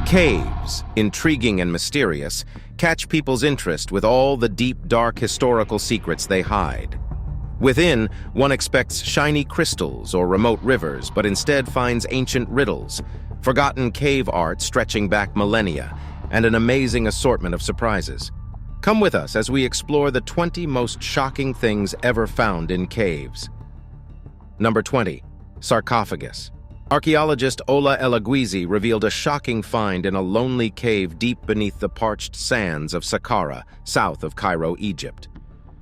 Caves, intriguing and mysterious, catch people's interest with all the deep, dark historical secrets they hide. Within, one expects shiny crystals or remote rivers, but instead finds ancient riddles, forgotten cave art stretching back millennia, and an amazing assortment of surprises. Come with us as we explore the 20 most shocking things ever found in caves. Number 20. Sarcophagus. Archaeologist Ola El-Aguizi revealed a shocking find in a lonely cave deep beneath the parched sands of Saqqara, south of Cairo, Egypt.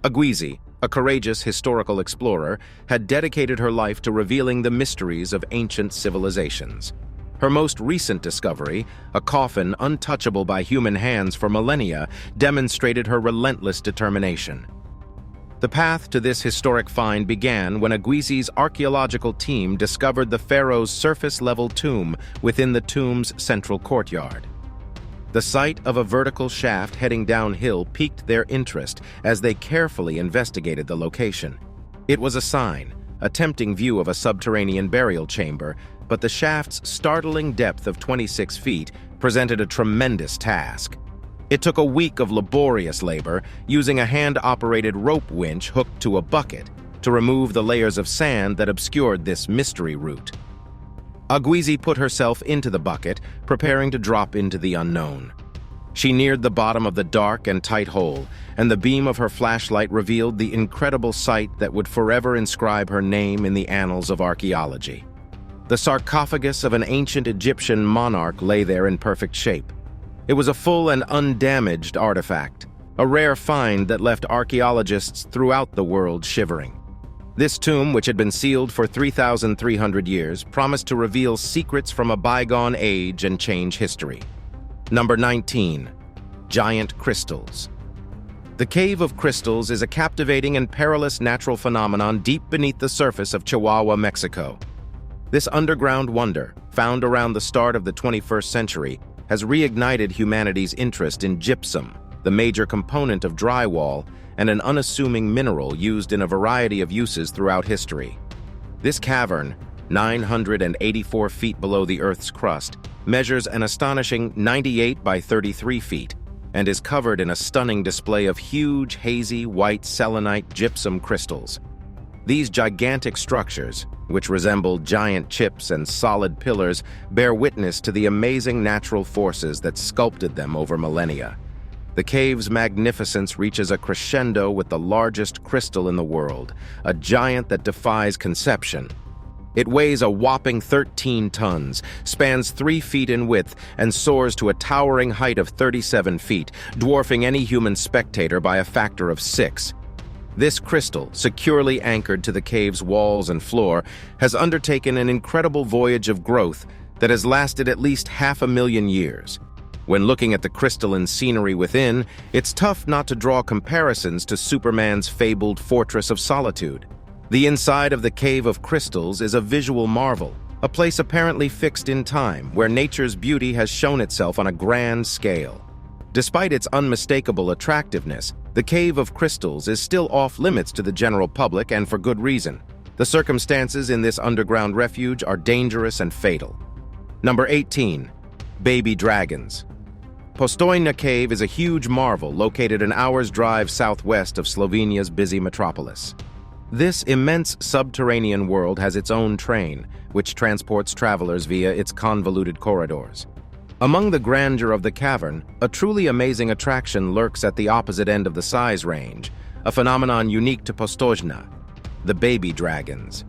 Aguizi, a courageous historical explorer, had dedicated her life to revealing the mysteries of ancient civilizations. Her most recent discovery, a coffin untouchable by human hands for millennia, demonstrated her relentless determination. The path to this historic find began when Aguizi's archaeological team discovered the pharaoh's surface-level tomb within the tomb's central courtyard. The sight of a vertical shaft heading downhill piqued their interest as they carefully investigated the location. It was a sign, a tempting view of a subterranean burial chamber, but the shaft's startling depth of 26 feet presented a tremendous task. It took a week of laborious labor, using a hand-operated rope winch hooked to a bucket to remove the layers of sand that obscured this mystery route. Aguizi put herself into the bucket, preparing to drop into the unknown. She neared the bottom of the dark and tight hole, and the beam of her flashlight revealed the incredible sight that would forever inscribe her name in the annals of archaeology. The sarcophagus of an ancient Egyptian monarch lay there in perfect shape. It was a full and undamaged artifact, a rare find that left archaeologists throughout the world shivering. This tomb, which had been sealed for 3,300 years, promised to reveal secrets from a bygone age and change history. Number 19. Giant crystals. The Cave of Crystals is a captivating and perilous natural phenomenon deep beneath the surface of Chihuahua, Mexico. This underground wonder, found around the start of the 21st century, has reignited humanity's interest in gypsum, the major component of drywall and an unassuming mineral used in a variety of uses throughout history. This cavern, 984 feet below the Earth's crust, measures an astonishing 98 by 33 feet and is covered in a stunning display of huge, hazy, white selenite gypsum crystals. These gigantic structures, which resemble giant chips and solid pillars, bear witness to the amazing natural forces that sculpted them over millennia. The cave's magnificence reaches a crescendo with the largest crystal in the world, a giant that defies conception. It weighs a whopping 13 tons, spans 3 feet in width, and soars to a towering height of 37 feet, dwarfing any human spectator by a factor of 6. This crystal, securely anchored to the cave's walls and floor, has undertaken an incredible voyage of growth that has lasted at least 500,000 years. When looking at the crystalline scenery within, it's tough not to draw comparisons to Superman's fabled Fortress of Solitude. The inside of the Cave of Crystals is a visual marvel, a place apparently fixed in time, where nature's beauty has shown itself on a grand scale. Despite its unmistakable attractiveness, the Cave of Crystals is still off-limits to the general public, and for good reason. The circumstances in this underground refuge are dangerous and fatal. Number 18. Baby dragons. Postojna Cave is a huge marvel located an hour's drive southwest of Slovenia's busy metropolis. This immense subterranean world has its own train, which transports travelers via its convoluted corridors. Among the grandeur of the cavern, a truly amazing attraction lurks at the opposite end of the size range, a phenomenon unique to Postojna: the baby dragons.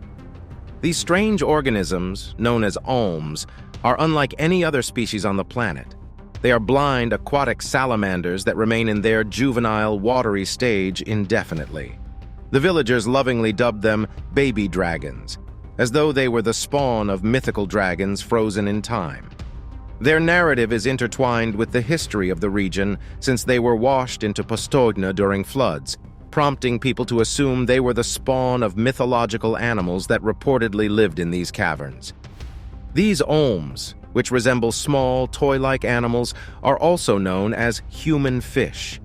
These strange organisms, known as olms, are unlike any other species on the planet. They are blind, aquatic salamanders that remain in their juvenile, watery stage indefinitely. The villagers lovingly dubbed them baby dragons, as though they were the spawn of mythical dragons frozen in time. Their narrative is intertwined with the history of the region, since they were washed into Postojna during floods, prompting people to assume they were the spawn of mythological animals that reportedly lived in these caverns. These olms, which resemble small, toy-like animals, are also known as human fish.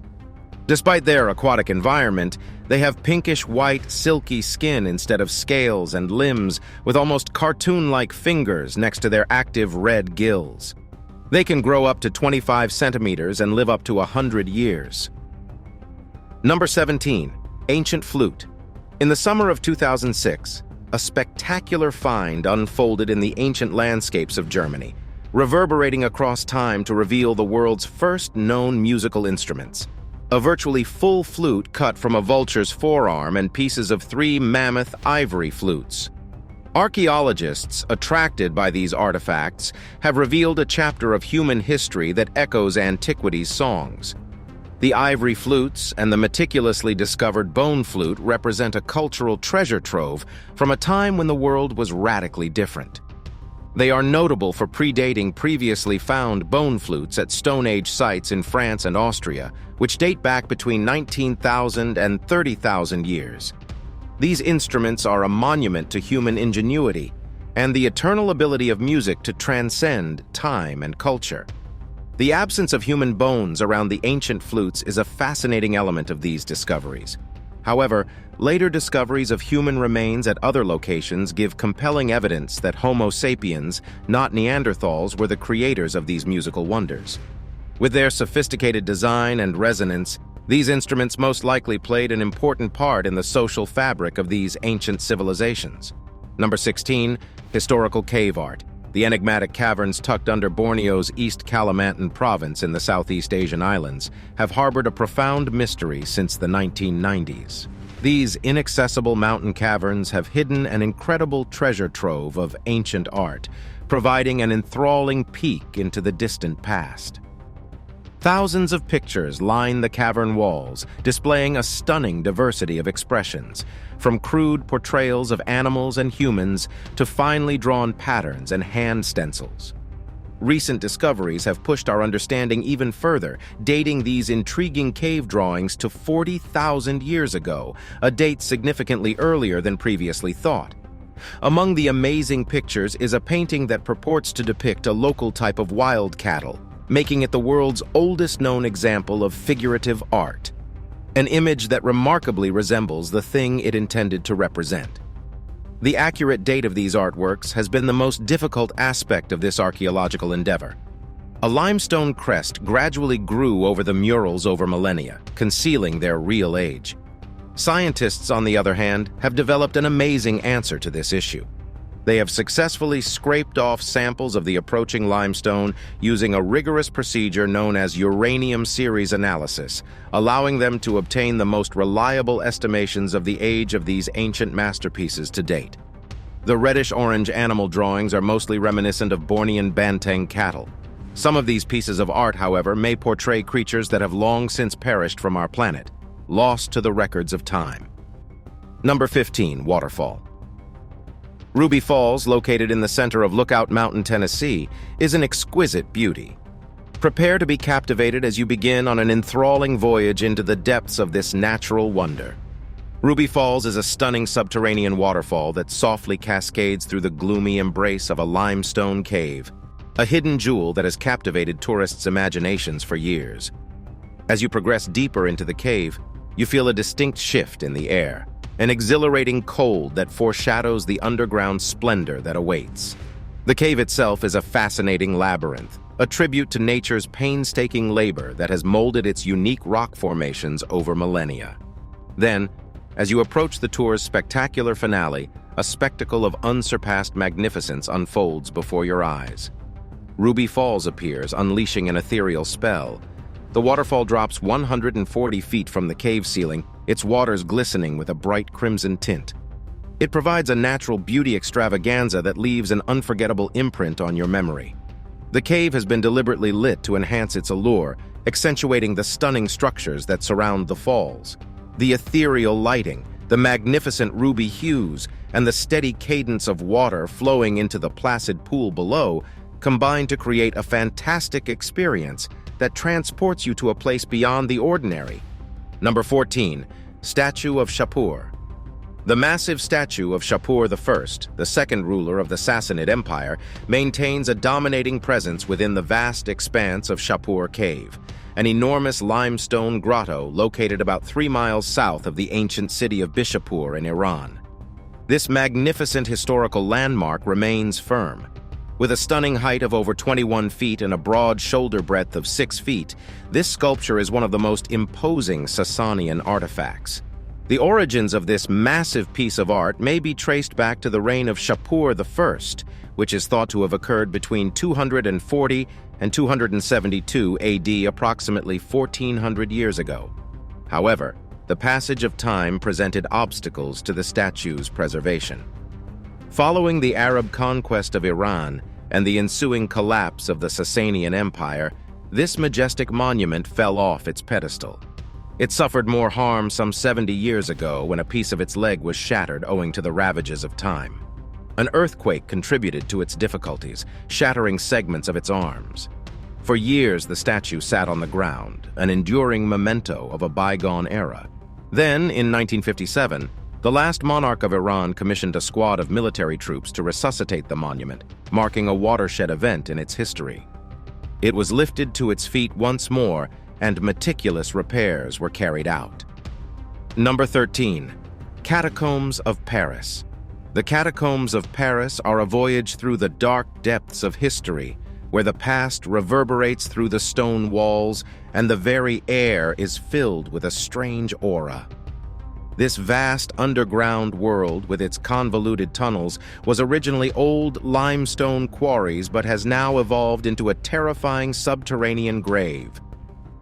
Despite their aquatic environment, They have pinkish-white, silky skin instead of scales and limbs, with almost cartoon-like fingers next to their active red gills. They can grow up to 25 centimeters and live up to 100 years. Number 17. Ancient flute. In the summer of 2006, a spectacular find unfolded in the ancient landscapes of Germany, reverberating across time to reveal the world's first known musical instruments. A virtually full flute cut from a vulture's forearm and pieces of 3 mammoth ivory flutes. Archaeologists, attracted by these artifacts, have revealed a chapter of human history that echoes antiquity's songs. The ivory flutes and the meticulously discovered bone flute represent a cultural treasure trove from a time when the world was radically different. They are notable for predating previously found bone flutes at Stone Age sites in France and Austria, which date back between 19,000 and 30,000 years. These instruments are a monument to human ingenuity and the eternal ability of music to transcend time and culture. The absence of human bones around the ancient flutes is a fascinating element of these discoveries. However, later discoveries of human remains at other locations give compelling evidence that Homo sapiens, not Neanderthals, were the creators of these musical wonders. With their sophisticated design and resonance, these instruments most likely played an important part in the social fabric of these ancient civilizations. Number 16. Historical cave art. The enigmatic caverns tucked under Borneo's East Kalimantan province in the Southeast Asian islands have harbored a profound mystery since the 1990s. These inaccessible mountain caverns have hidden an incredible treasure trove of ancient art, providing an enthralling peek into the distant past. Thousands of pictures line the cavern walls, displaying a stunning diversity of expressions, from crude portrayals of animals and humans to finely drawn patterns and hand stencils. Recent discoveries have pushed our understanding even further, dating these intriguing cave drawings to 40,000 years ago, a date significantly earlier than previously thought. Among the amazing pictures is a painting that purports to depict a local type of wild cattle, making it the world's oldest known example of figurative art, an image that remarkably resembles the thing it intended to represent. The accurate date of these artworks has been the most difficult aspect of this archaeological endeavor. A limestone crest gradually grew over the murals over millennia, concealing their real age. Scientists, on the other hand, have developed an amazing answer to this issue. They have successfully scraped off samples of the approaching limestone using a rigorous procedure known as uranium series analysis, allowing them to obtain the most reliable estimations of the age of these ancient masterpieces to date. The reddish-orange animal drawings are mostly reminiscent of Bornean Banteng cattle. Some of these pieces of art, however, may portray creatures that have long since perished from our planet, lost to the records of time. Number 15. Waterfall. Ruby Falls, located in the center of Lookout Mountain, Tennessee, is an exquisite beauty. Prepare to be captivated as you begin on an enthralling voyage into the depths of this natural wonder. Ruby Falls is a stunning subterranean waterfall that softly cascades through the gloomy embrace of a limestone cave, a hidden jewel that has captivated tourists' imaginations for years. As you progress deeper into the cave, you feel a distinct shift in the air, an exhilarating cold that foreshadows the underground splendor that awaits. The cave itself is a fascinating labyrinth, a tribute to nature's painstaking labor that has molded its unique rock formations over millennia. Then, as you approach the tour's spectacular finale, a spectacle of unsurpassed magnificence unfolds before your eyes. Ruby Falls appears, unleashing an ethereal spell. The waterfall drops 140 feet from the cave ceiling, its waters glistening with a bright crimson tint. It provides a natural beauty extravaganza that leaves an unforgettable imprint on your memory. The cave has been deliberately lit to enhance its allure, accentuating the stunning structures that surround the falls. The ethereal lighting, the magnificent ruby hues, and the steady cadence of water flowing into the placid pool below combine to create a fantastic experience that transports you to a place beyond the ordinary. Number 14. Statue of SHAPUR. The massive statue of SHAPUR I, the second ruler of the Sassanid Empire, maintains a dominating presence within the vast expanse of SHAPUR Cave, an enormous limestone grotto located about 3 miles south of the ancient city of Bishapur in Iran. This magnificent historical landmark remains firm. With a stunning height of over 21 feet and a broad shoulder breadth of 6 feet, this sculpture is one of the most imposing Sasanian artifacts. The origins of this massive piece of art may be traced back to the reign of SHAPUR I, which is thought to have occurred between 240 and 272 AD, approximately 1400 years ago. However, the passage of time presented obstacles to the statue's preservation. Following the Arab conquest of Iran and the ensuing collapse of the Sasanian Empire, this majestic monument fell off its pedestal. It suffered more harm some 70 years ago when a piece of its leg was shattered owing to the ravages of time. An earthquake contributed to its difficulties, shattering segments of its arms. For years, the statue sat on the ground, an enduring memento of a bygone era. Then, in 1957, the last monarch of Iran commissioned a squad of military troops to resuscitate the monument, marking a watershed event in its history. It was lifted to its feet once more, and meticulous repairs were carried out. Number 13. Catacombs of Paris. The Catacombs of Paris are a voyage through the dark depths of history, where the past reverberates through the stone walls and the very air is filled with a strange aura. This vast underground world, with its convoluted tunnels, was originally old limestone quarries but has now evolved into a terrifying subterranean grave.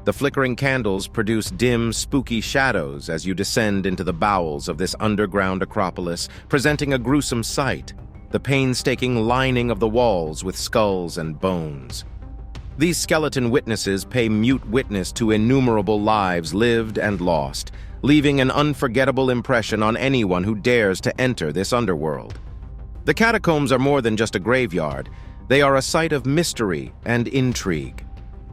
The flickering candles produce dim, spooky shadows as you descend into the bowels of this underground acropolis, presenting a gruesome sight, the painstaking lining of the walls with skulls and bones. These skeleton witnesses pay mute witness to innumerable lives lived and lost, leaving an unforgettable impression on anyone who dares to enter this underworld. The catacombs are more than just a graveyard. They are a site of mystery and intrigue.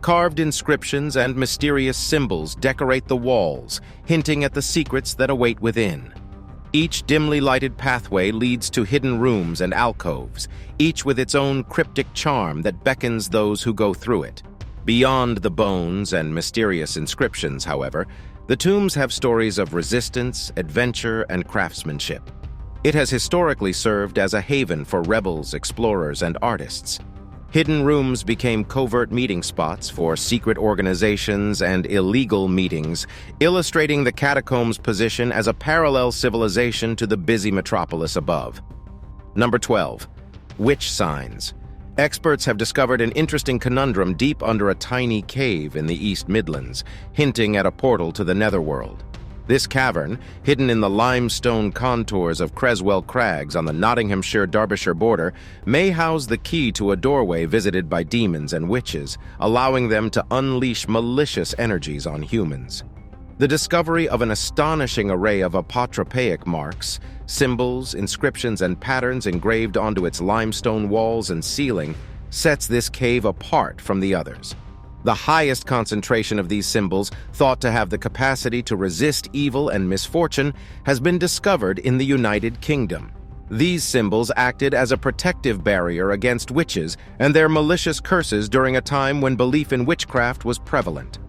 Carved inscriptions and mysterious symbols decorate the walls, hinting at the secrets that await within. Each dimly lighted pathway leads to hidden rooms and alcoves, each with its own cryptic charm that beckons those who go through it. Beyond the bones and mysterious inscriptions, however, the tombs have stories of resistance, adventure, and craftsmanship. It has historically served as a haven for rebels, explorers, and artists. Hidden rooms became covert meeting spots for secret organizations and illegal meetings, illustrating the catacombs' position as a parallel civilization to the busy metropolis above. Number 12. Witch signs. Experts have discovered an interesting conundrum deep under a tiny cave in the East Midlands, hinting at a portal to the netherworld. This cavern, hidden in the limestone contours of Creswell Crags on the Nottinghamshire-Derbyshire border, may house the key to a doorway visited by demons and witches, allowing them to unleash malicious energies on humans. The discovery of an astonishing array of apotropaic marks, symbols, inscriptions, and patterns engraved onto its limestone walls and ceiling sets this cave apart from the others. The highest concentration of these symbols, thought to have the capacity to resist evil and misfortune, has been discovered in the United Kingdom. These symbols acted as a protective barrier against witches and their malicious curses during a time when belief in witchcraft was prevalent.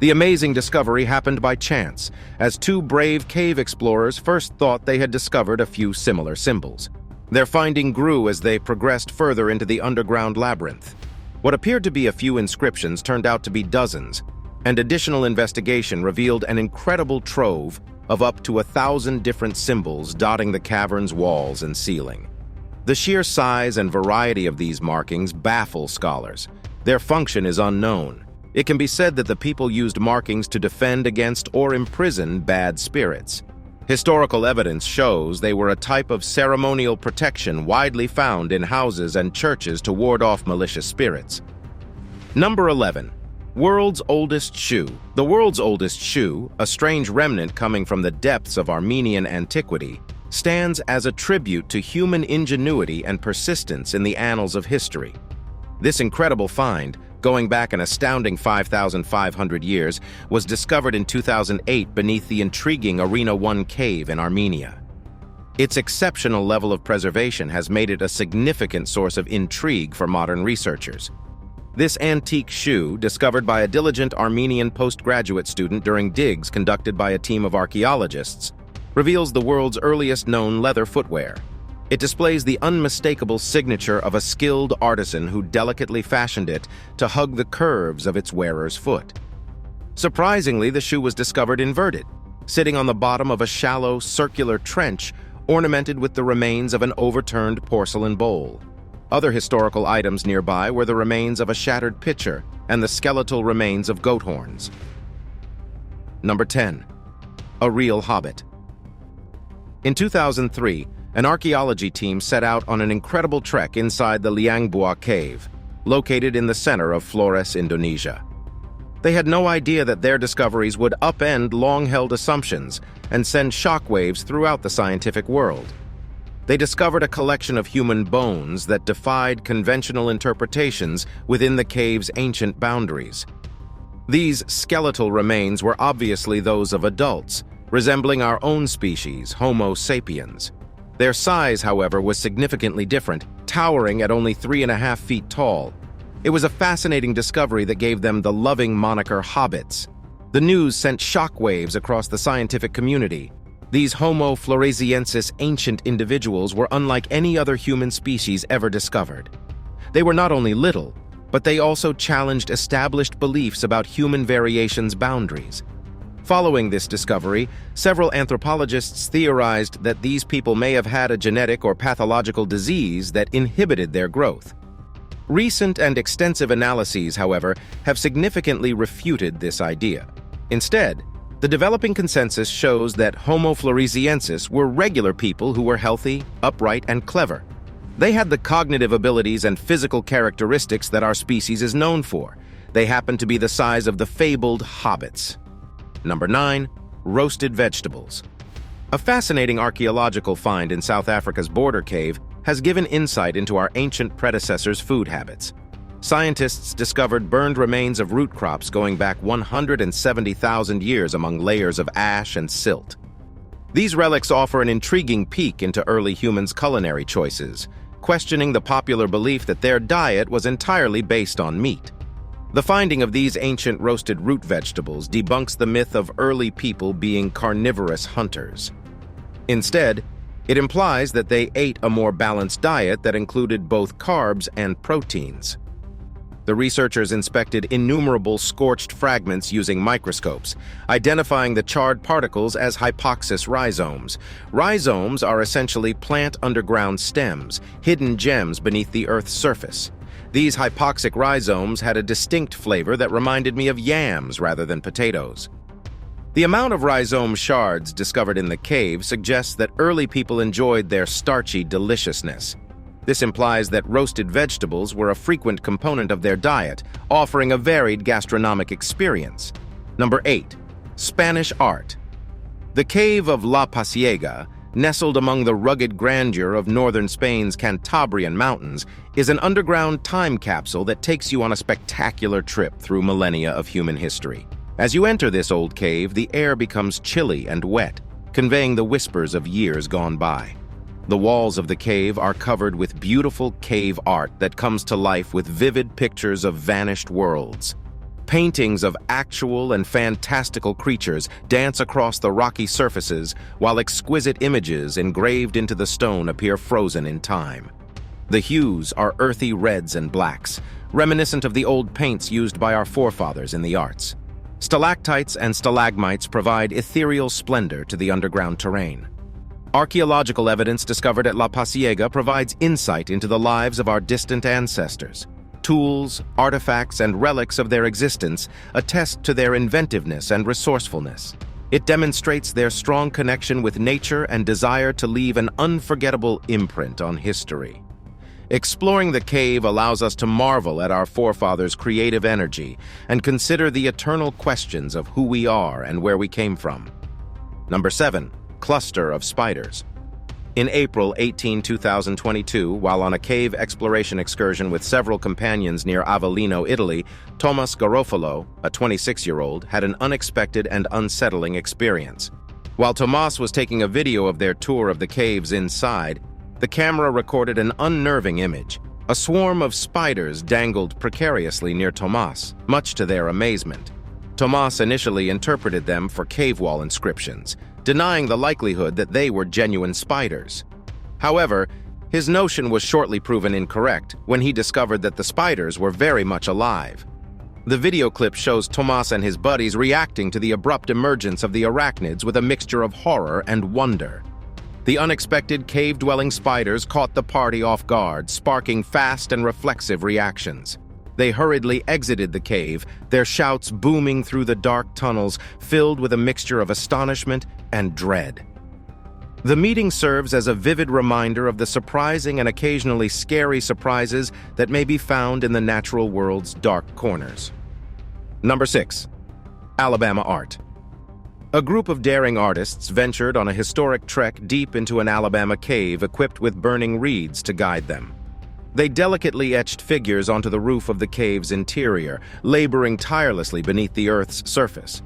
The amazing discovery happened by chance, as two brave cave explorers first thought they had discovered a few similar symbols. Their finding grew as they progressed further into the underground labyrinth. What appeared to be a few inscriptions turned out to be dozens, and additional investigation revealed an incredible trove of up to 1,000 different symbols dotting the cavern's walls and ceiling. The sheer size and variety of these markings baffle scholars. Their function is unknown. It can be said that the people used markings to defend against or imprison bad spirits. Historical evidence shows they were a type of ceremonial protection widely found in houses and churches to ward off malicious spirits. Number 11. World's Oldest Shoe. The world's oldest shoe, a strange remnant coming from the depths of Armenian antiquity, stands as a tribute to human ingenuity and persistence in the annals of history. This incredible find, going back an astounding 5,500 years, was discovered in 2008 beneath the intriguing Arena 1 cave in Armenia. Its exceptional level of preservation has made it a significant source of intrigue for modern researchers. This antique shoe, discovered by a diligent Armenian postgraduate student during digs conducted by a team of archaeologists, reveals the world's earliest known leather footwear. It displays the unmistakable signature of a skilled artisan who delicately fashioned it to hug the curves of its wearer's foot. Surprisingly, the shoe was discovered inverted, sitting on the bottom of a shallow, circular trench ornamented with the remains of an overturned porcelain bowl. Other historical items nearby were the remains of a shattered pitcher and the skeletal remains of goat horns. Number 10. A real hobbit. In 2003, an archaeology team set out on an incredible trek inside the Liangbua cave, located in the center of Flores, Indonesia. They had no idea that their discoveries would upend long-held assumptions and send shockwaves throughout the scientific world. They discovered a collection of human bones that defied conventional interpretations within the cave's ancient boundaries. These skeletal remains were obviously those of adults, resembling our own species, Homo sapiens. Their size, however, was significantly different, towering at only 3.5 feet tall. It was a fascinating discovery that gave them the loving moniker hobbits. The news sent shockwaves across the scientific community. These Homo floresiensis ancient individuals were unlike any other human species ever discovered. They were not only little, but they also challenged established beliefs about human variation's boundaries. Following this discovery, several anthropologists theorized that these people may have had a genetic or pathological disease that inhibited their growth. Recent and extensive analyses, however, have significantly refuted this idea. Instead, the developing consensus shows that Homo floresiensis were regular people who were healthy, upright, and clever. They had the cognitive abilities and physical characteristics that our species is known for. They happened to be the size of the fabled hobbits. Number 9. Roasted vegetables. A fascinating archaeological find in South Africa's Border Cave has given insight into our ancient predecessors' food habits. Scientists discovered burned remains of root crops going back 170,000 years among layers of ash and silt. These relics offer an intriguing peek into early humans' culinary choices, questioning the popular belief that their diet was entirely based on meat. The finding of these ancient roasted root vegetables debunks the myth of early people being carnivorous hunters. Instead, it implies that they ate a more balanced diet that included both carbs and proteins. The researchers inspected innumerable scorched fragments using microscopes, identifying the charred particles as hypoxis rhizomes. Rhizomes are essentially plant underground stems, hidden gems beneath the Earth's surface. These hypoxic rhizomes had a distinct flavor that reminded me of yams rather than potatoes. The amount of rhizome shards discovered in the cave suggests that early people enjoyed their starchy deliciousness. This implies that roasted vegetables were a frequent component of their diet, offering a varied gastronomic experience. Number 8. Spanish art. The cave of La Pasiega, nestled among the rugged grandeur of northern Spain's Cantabrian mountains, is an underground time capsule that takes you on a spectacular trip through millennia of human history. As you enter this old cave, the air becomes chilly and wet, conveying the whispers of years gone by. The walls of the cave are covered with beautiful cave art that comes to life with vivid pictures of vanished worlds. Paintings of actual and fantastical creatures dance across the rocky surfaces, while exquisite images engraved into the stone appear frozen in time. The hues are earthy reds and blacks, reminiscent of the old paints used by our forefathers in the arts. Stalactites and stalagmites provide ethereal splendor to the underground terrain. Archaeological evidence discovered at La Pasiega provides insight into the lives of our distant ancestors. Tools, artifacts, and relics of their existence attest to their inventiveness and resourcefulness. It demonstrates their strong connection with nature and desire to leave an unforgettable imprint on history. Exploring the cave allows us to marvel at our forefathers' creative energy and consider the eternal questions of who we are and where we came from. Number 7. Cluster of spiders. In April 18, 2022, while on a cave exploration excursion with several companions near Avellino, Italy, Thomas Garofalo, a 26-year-old, had an unexpected and unsettling experience. While Tomas was taking a video of their tour of the caves inside, the camera recorded an unnerving image. A swarm of spiders dangled precariously near Tomas, much to their amazement. Tomas initially interpreted them for cave wall inscriptions, denying the likelihood that they were genuine spiders. However, his notion was shortly proven incorrect when he discovered that the spiders were very much alive. The video clip shows Tomas and his buddies reacting to the abrupt emergence of the arachnids with a mixture of horror and wonder. The unexpected cave-dwelling spiders caught the party off guard, sparking fast and reflexive reactions. They hurriedly exited the cave, their shouts booming through the dark tunnels, filled with a mixture of astonishment and dread. The meeting serves as a vivid reminder of the surprising and occasionally scary surprises that may be found in the natural world's dark corners. Number 6. Alabama Art. A group of daring artists ventured on a historic trek deep into an Alabama cave equipped with burning reeds to guide them. They delicately etched figures onto the roof of the cave's interior, laboring tirelessly beneath the Earth's surface.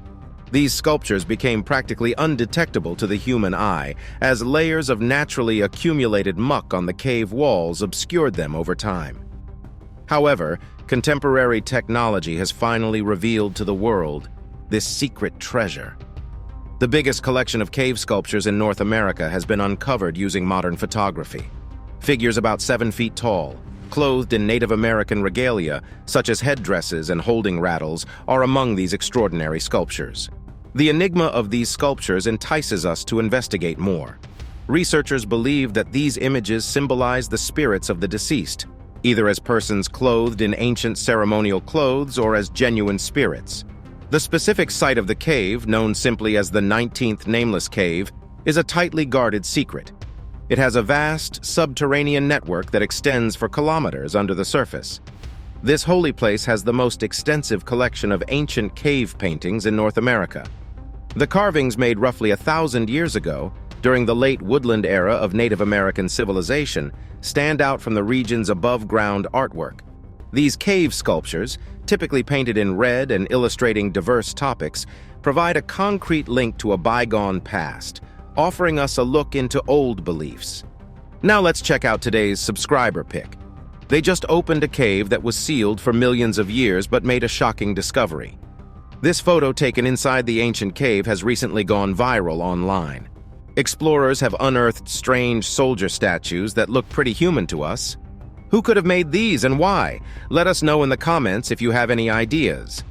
These sculptures became practically undetectable to the human eye, as layers of naturally accumulated muck on the cave walls obscured them over time. However, contemporary technology has finally revealed to the world this secret treasure. The biggest collection of cave sculptures in North America has been uncovered using modern photography. Figures about 7 feet tall, clothed in Native American regalia, such as headdresses and holding rattles, are among these extraordinary sculptures. The enigma of these sculptures entices us to investigate more. Researchers believe that these images symbolize the spirits of the deceased, either as persons clothed in ancient ceremonial clothes or as genuine spirits. The specific site of the cave, known simply as the 19th Nameless Cave, is a tightly guarded secret. It has a vast subterranean network that extends for kilometers under the surface. This holy place has the most extensive collection of ancient cave paintings in North America. The carvings made roughly 1,000 years ago, during the late woodland era of Native American civilization, stand out from the region's above-ground artwork. These cave sculptures, typically painted in red and illustrating diverse topics, provide a concrete link to a bygone past, offering us a look into old beliefs. Now let's check out today's subscriber pick. They just opened a cave that was sealed for millions of years but made a shocking discovery. This photo taken inside the ancient cave has recently gone viral online. Explorers have unearthed strange soldier statues that look pretty human to us. Who could have made these and why? Let us know in the comments if you have any ideas.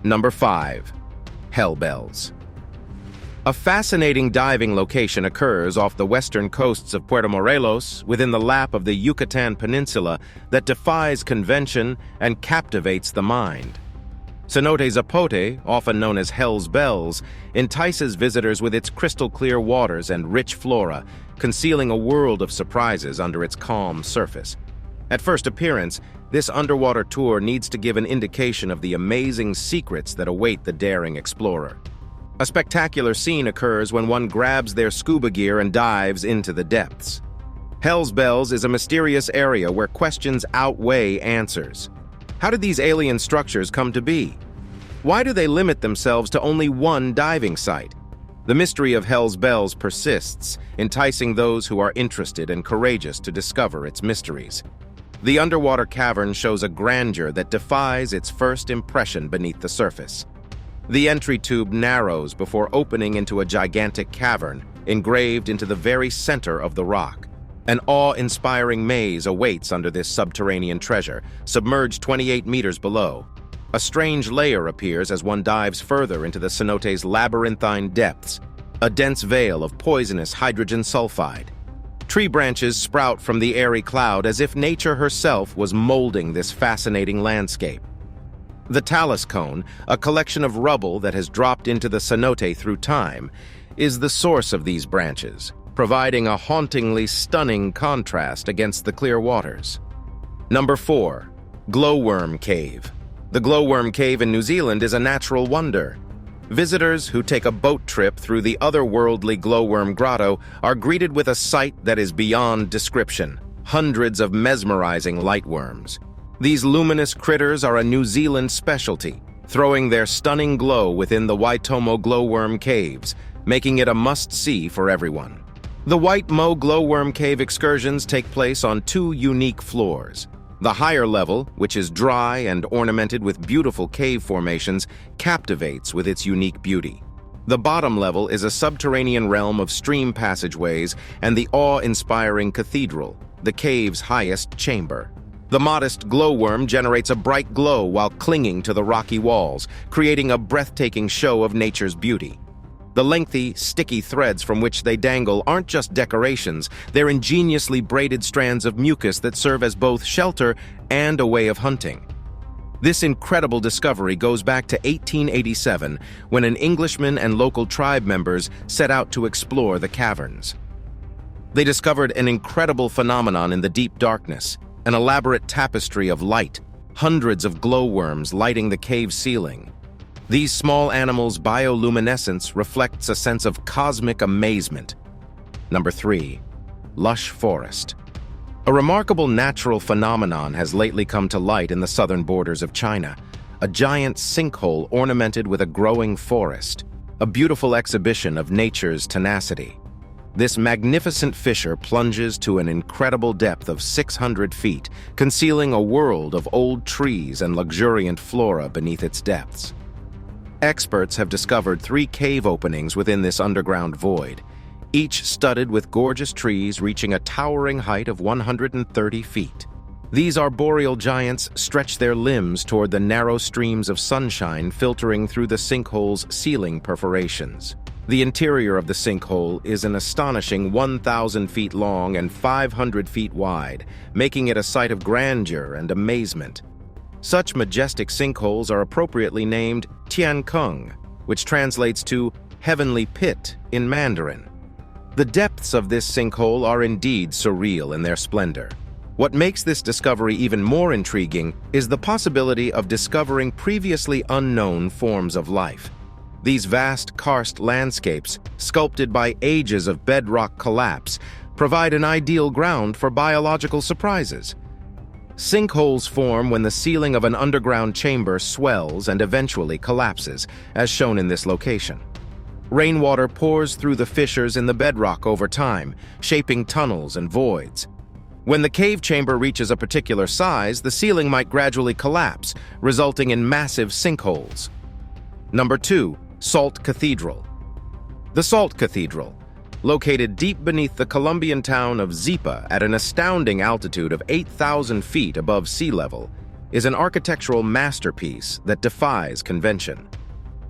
Number 5. Hell Bells. A fascinating diving location occurs off the western coasts of Puerto Morelos within the lap of the Yucatan Peninsula that defies convention and captivates the mind. Cenote Zapote, often known as Hell's Bells, entices visitors with its crystal-clear waters and rich flora, concealing a world of surprises under its calm surface. At first appearance, this underwater tour needs to give an indication of the amazing secrets that await the daring explorer. A spectacular scene occurs when one grabs their scuba gear and dives into the depths. Hell's Bells is a mysterious area where questions outweigh answers. How did these alien structures come to be? Why do they limit themselves to only one diving site? The mystery of Hell's Bells persists, enticing those who are interested and courageous to discover its mysteries. The underwater cavern shows a grandeur that defies its first impression beneath the surface. The entry tube narrows before opening into a gigantic cavern, engraved into the very center of the rock. An awe-inspiring maze awaits under this subterranean treasure, submerged 28 meters below. A strange layer appears as one dives further into the cenote's labyrinthine depths, a dense veil of poisonous hydrogen sulfide. Tree branches sprout from the airy cloud as if nature herself was molding this fascinating landscape. The talus cone, a collection of rubble that has dropped into the cenote through time, is the source of these branches, providing a hauntingly stunning contrast against the clear waters. Number 4. Glowworm Cave. The Glowworm Cave in New Zealand is a natural wonder. Visitors who take a boat trip through the otherworldly Glowworm Grotto are greeted with a sight that is beyond description: hundreds of mesmerizing lightworms. These luminous critters are a New Zealand specialty, throwing their stunning glow within the Waitomo Glowworm Caves, making it a must-see for everyone. The White Mo glowworm cave excursions take place on two unique floors. The higher level, which is dry and ornamented with beautiful cave formations, captivates with its unique beauty. The bottom level is a subterranean realm of stream passageways and the awe-inspiring cathedral, the cave's highest chamber. The modest glowworm generates a bright glow while clinging to the rocky walls, creating a breathtaking show of nature's beauty. The lengthy, sticky threads from which they dangle aren't just decorations, they're ingeniously braided strands of mucus that serve as both shelter and a way of hunting. This incredible discovery goes back to 1887, when an Englishman and local tribe members set out to explore the caverns. They discovered an incredible phenomenon in the deep darkness, an elaborate tapestry of light, hundreds of glowworms lighting the cave ceiling. These small animals' bioluminescence reflects a sense of cosmic amazement. Number 3. Lush forest. A remarkable natural phenomenon has lately come to light in the southern borders of China, a giant sinkhole ornamented with a growing forest, a beautiful exhibition of nature's tenacity. This magnificent fissure plunges to an incredible depth of 600 feet, concealing a world of old trees and luxuriant flora beneath its depths. Experts have discovered 3 cave openings within this underground void, each studded with gorgeous trees reaching a towering height of 130 feet. These arboreal giants stretch their limbs toward the narrow streams of sunshine filtering through the sinkhole's ceiling perforations. The interior of the sinkhole is an astonishing 1,000 feet long and 500 feet wide, making it a sight of grandeur and amazement. Such majestic sinkholes are appropriately named Tiankung, which translates to heavenly pit in Mandarin. The depths of this sinkhole are indeed surreal in their splendor. What makes this discovery even more intriguing is the possibility of discovering previously unknown forms of life. These vast karst landscapes, sculpted by ages of bedrock collapse, provide an ideal ground for biological surprises. Sinkholes form when the ceiling of an underground chamber swells and eventually collapses, as shown in this location. Rainwater pours through the fissures in the bedrock over time, shaping tunnels and voids. When the cave chamber reaches a particular size, the ceiling might gradually collapse, resulting in massive sinkholes. Number 2. Salt Cathedral. The Salt Cathedral, located deep beneath the Colombian town of Zipa at an astounding altitude of 8,000 feet above sea level, is an architectural masterpiece that defies convention.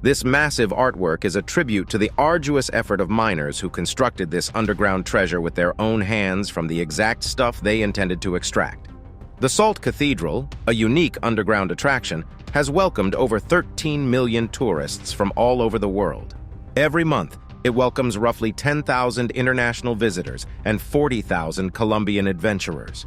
This massive artwork is a tribute to the arduous effort of miners who constructed this underground treasure with their own hands from the exact stuff they intended to extract. The Salt Cathedral, a unique underground attraction, has welcomed over 13 million tourists from all over the world. Every month, it welcomes roughly 10,000 international visitors and 40,000 Colombian adventurers.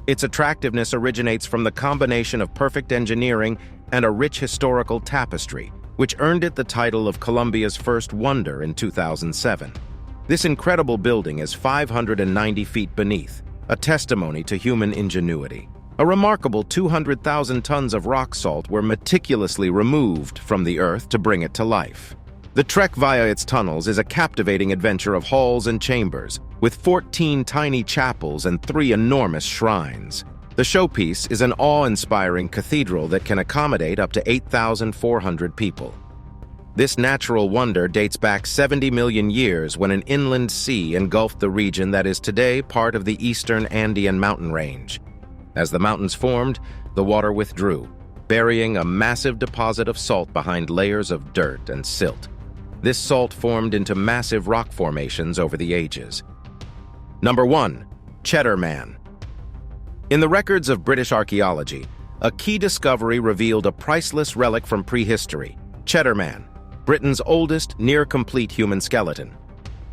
Its attractiveness originates from the combination of perfect engineering and a rich historical tapestry, which earned it the title of Colombia's first wonder in 2007. This incredible building is 590 feet beneath, a testimony to human ingenuity. A remarkable 200,000 tons of rock salt were meticulously removed from the earth to bring it to life. The trek via its tunnels is a captivating adventure of halls and chambers, with 14 tiny chapels and 3 enormous shrines. The showpiece is an awe-inspiring cathedral that can accommodate up to 8,400 people. This natural wonder dates back 70 million years when an inland sea engulfed the region that is today part of the eastern Andean mountain range. As the mountains formed, the water withdrew, burying a massive deposit of salt behind layers of dirt and silt. This salt formed into massive rock formations over the ages. Number 1. Cheddar Man. In the records of British archaeology, a key discovery revealed a priceless relic from prehistory, Cheddar Man, Britain's oldest near-complete human skeleton.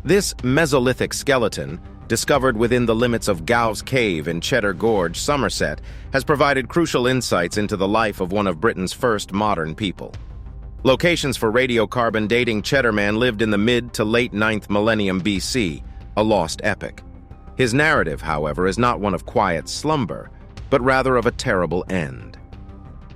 This Mesolithic skeleton, discovered within the limits of Gow's Cave in Cheddar Gorge, Somerset, has provided crucial insights into the life of one of Britain's first modern people. Locations for radiocarbon dating Cheddar Man lived in the mid to late 9th millennium BC, a lost epoch. His narrative, however, is not one of quiet slumber, but rather of a terrible end.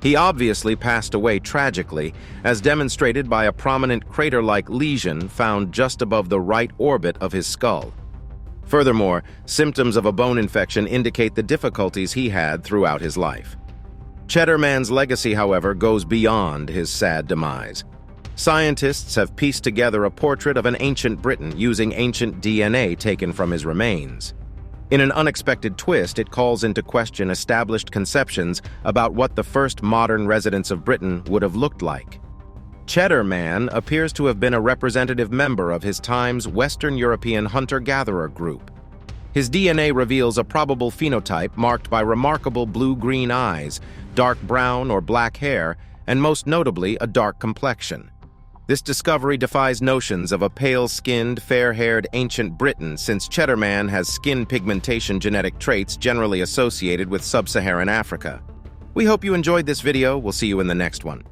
He obviously passed away tragically, as demonstrated by a prominent crater-like lesion found just above the right orbit of his skull. Furthermore, symptoms of a bone infection indicate the difficulties he had throughout his life. Cheddar Man's legacy, however, goes beyond his sad demise. Scientists have pieced together a portrait of an ancient Briton using ancient DNA taken from his remains. In an unexpected twist, it calls into question established conceptions about what the first modern residents of Britain would have looked like. Cheddar Man appears to have been a representative member of his time's Western European hunter-gatherer group. His DNA reveals a probable phenotype marked by remarkable blue-green eyes, dark brown or black hair, and most notably a dark complexion. This discovery defies notions of a pale-skinned, fair-haired ancient Briton, since Cheddar Man has skin pigmentation genetic traits generally associated with sub-Saharan Africa. We hope you enjoyed this video. We'll see you in the next one.